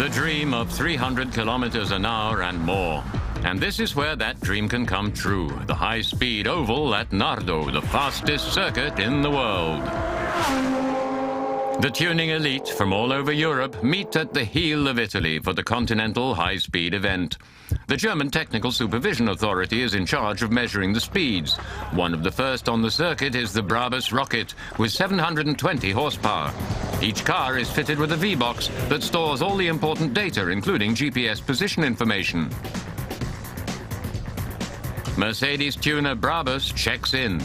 The dream of 300 kilometers an hour and more. And this is where that dream can come true. The high-speed oval at Nardo, the fastest circuit in the world. The tuning elite from all over Europe meet at the heel of Italy for the Continental High Speed Event. The German Technical Supervision Authority is in charge of measuring the speeds. One of the first on the circuit is the Brabus rocket with 720 horsepower. Each car is fitted with a V-box that stores all the important data, including GPS position information. Mercedes tuner Brabus checks in.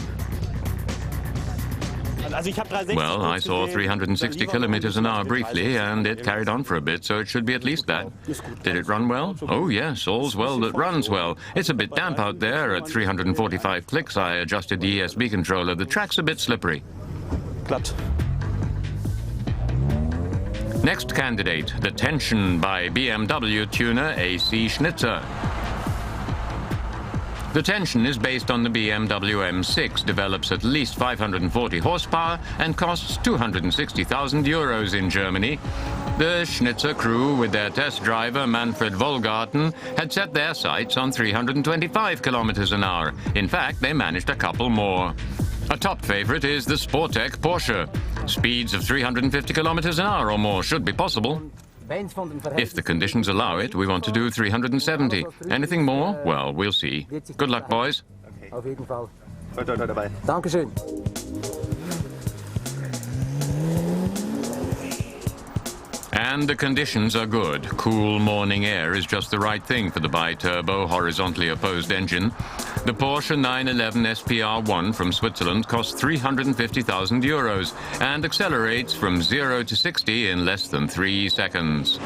Well, I saw 360 kilometers an hour briefly, and it carried on for a bit, so it should be at least that. Did it run well? Oh, yes, all's well that runs well. It's a bit damp out there. At 345 clicks, I adjusted the ESB controller. The track's a bit slippery. Next candidate, the Tension by BMW tuner AC Schnitzer. The Tension is based on the BMW M6, develops at least 540 horsepower and costs 260,000 euros in Germany. The Schnitzer crew, with their test driver Manfred Wohlgarten, had set their sights on 325 kilometers an hour. In fact, they managed a couple more. A top favorite is the Sportec Porsche. Speeds of 350 kilometers an hour or more should be possible. If the conditions allow it, we want to do 370. Anything more? Well, we'll see. Good luck, boys. Auf jeden Fall. Dankeschön. And the conditions are good. Cool morning air is just the right thing for the bi-turbo horizontally opposed engine. The Porsche 911 SPR1 from Switzerland costs 350,000 euros and accelerates from 0 to 60 in less than 3 seconds.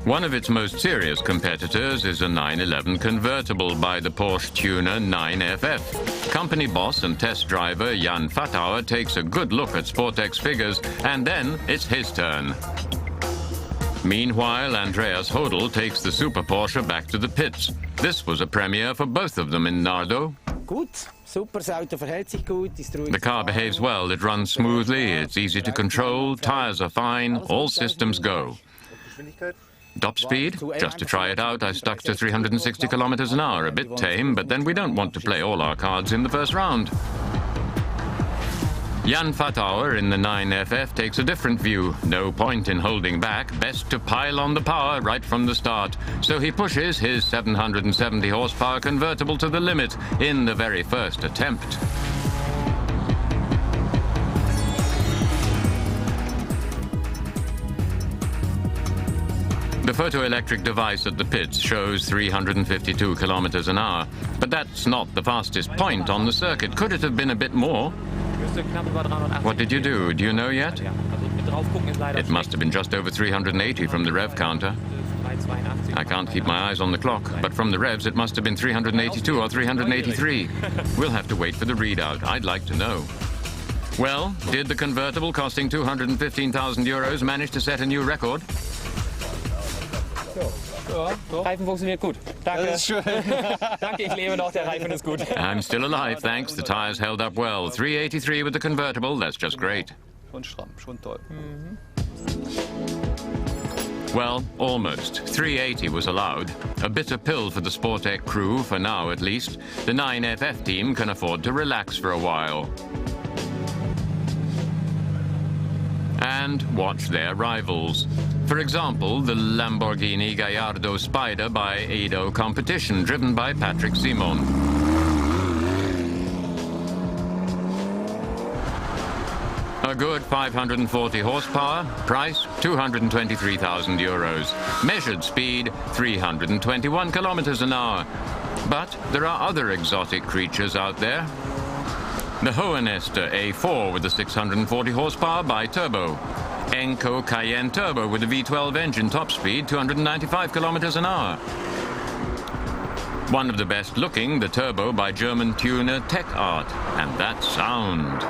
One of its most serious competitors is a 911 convertible by the Porsche tuner 9FF. Company boss and test driver Jan Fatauer takes a good look at Sportec's figures, and then it's his turn. Meanwhile, Andreas Hodel takes the Super Porsche back to the pits. This was a premiere for both of them in Nardo. The car behaves well, it runs smoothly, it's easy to control, tires are fine, all systems go. Top speed? Just to try it out, I stuck to 360 kilometers an hour. A bit tame, but then we don't want to play all our cards in the first round. Jan Fatauer in the 9FF takes a different view. No point in holding back. Best to pile on the power right from the start. So he pushes his 770 horsepower convertible to the limit in the very first attempt. The photoelectric device at the pits shows 352 kilometers an hour, but that's not the fastest point on the circuit. Could it have been a bit more? What did you do? Do you know yet? It must have been just over 380 from the rev counter. I can't keep my eyes on the clock, but from the revs it must have been 382 or 383. We'll have to wait for the readout. I'd like to know. Well, did the convertible costing 215,000 euros manage to set a new record? Reifen funktioniert gut. Danke. Danke, ich lebe noch, der Reifen ist gut. I'm still alive, thanks. The tires held up well. 383 with the convertible, that's just great. Well, almost. 380 was allowed. A bitter pill for the Sportec crew, for now at least. The 9FF team can afford to relax for a while. And watch their rivals. For example, the Lamborghini Gallardo Spider by Edo Competition, driven by Patrick Simon. A good 540 horsepower, price 223,000 euros. Measured speed 321 kilometers an hour. But there are other exotic creatures out there. The Hohenester A4 with a 640 horsepower bi-turbo. Enco Cayenne Turbo with a V12 engine, top speed 295 kilometers an hour. One of the best looking, the Turbo by German tuner Tech Art. And that sound.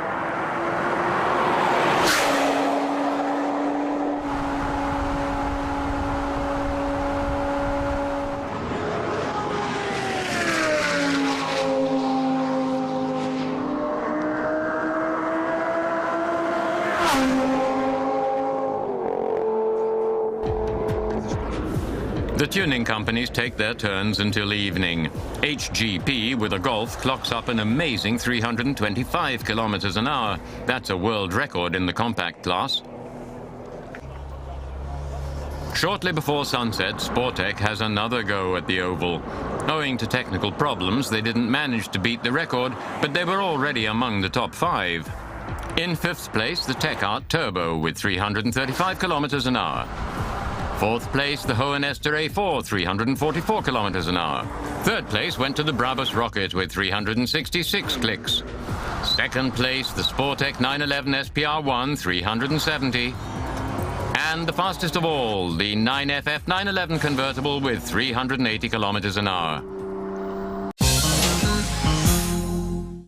The tuning companies take their turns until evening. HGP with a Golf clocks up an amazing 325 kilometers an hour. That's a world record in the compact class. Shortly before sunset, Sportec has another go at the oval. Owing to technical problems, they didn't manage to beat the record, but they were already among the top 5. In 5th place, the Tech Art Turbo with 335 kilometers an hour. 4th place, the Hohenester A4, 344 kilometers an hour. 3rd place went to the Brabus Rocket with 366 clicks. 2nd place, the Sportec 911 SPR1, 370. And the fastest of all, the 9FF 911 convertible with 380 kilometers an hour.